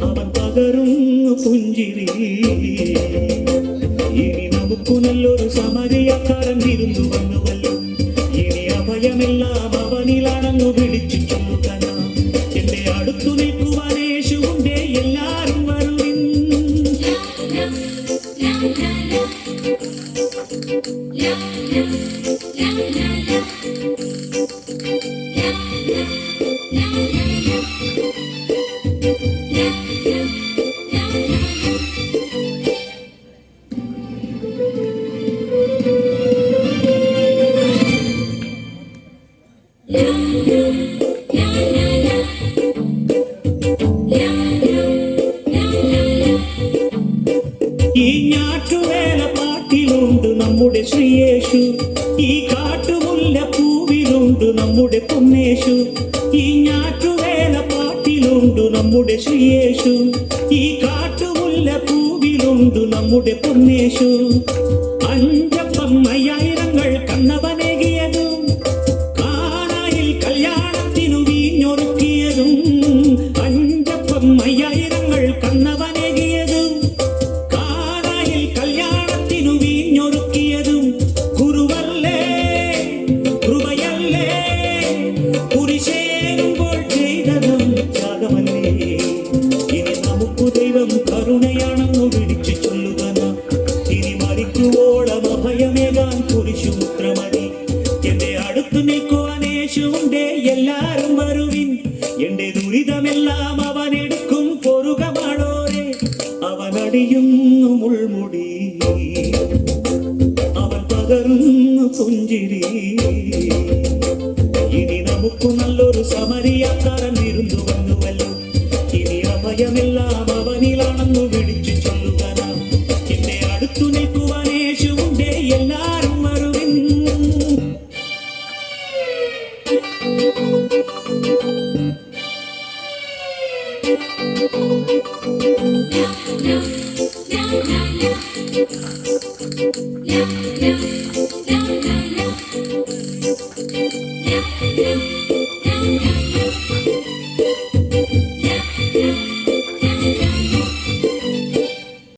അവൻ പകരുന്നു പുഞ്ചിരി. ഇനി നമുക്ക് നല്ലൊരു സമരയാക്കാരൻ വിരുന്നു വന്നുവല്ലോ. ഇനി അഭയമെല്ലാം അവനിലാണെന്നു വിളിച്ചു ചൊല്ലുക. എന്റെ അടുത്തു നിൽക്കുവാൻ യേശുവിന്റെ എല്ലാരും വരുവിൻ. ഈ ഞാറ്റുവേല പാട്ടിലുണ്ട് നമ്മുടെ ശ്രീയേശു. ഈ കാട്ടുമുല്ല പൂവിലുണ്ട് നമ്മുടെ പൊന്നേശു. ഈ ഞാറ്റുവേല പാട്ടിലുണ്ട് നമ്മുടെ ശ്രീയേശു. ഈ കാട്ടുമുല്ല പൂവിലുണ്ട് നമ്മുടെ പൊന്നേശു. അഞ്ചപ്പം അയ്യായിരങ്ങൾ കണ്ണവനേകിയതും കാനായിൽ കല്യാണത്തിനു വീഞ്ഞൊരുക്കിയതും. അഞ്ചപ്പം അയ്യായിരങ്ങൾ കണ്ണവനേകിയതും കാനായിൽ കല്യാണത്തിനു വീഞ്ഞൊരുക്കിയതും. ഗുരുവല്ലേ കൃപയല്ലേ കുരിശേറുമ്പോൾ ചെയ്തതും ത്യാഗമല്ലേ. ഇനി നമുക്ക് ദൈവം കരുണയാണെന്നു വിളിച്ചു ചൊല്ലുക. ഇനി മരിക്കുവോളം അഭയമേകാൻ കുരിശുമുദ്രമതി. എന്റെ അടുത്തു നിൽക്കുവാൻ യേശുവിന്റെ എല്ലാരും വരുവിൻ. എന്റെ ദുരിതമെല്ലാം അവനെടുക്കും പൊറുകമാണോരെ. അവനടിയുന്നു മുൾമുടി, അവൻ പകരുന്നു പുഞ്ചിരി. ഇനി നമുക്ക് നല്ലൊരു സമരയാക്കാരൻ വിരുന്നു വന്നുവല്ലോ. ഇനി അഭയമെല്ലാം അവനിലാണെന്നു വിളിച്ചു ചൊല്ലുക. എന്നെ അടുത്തു നിൽക്കുവാൻ യേശുവിന്റെ എല്ലാരും വരുവിൻ. Yeah.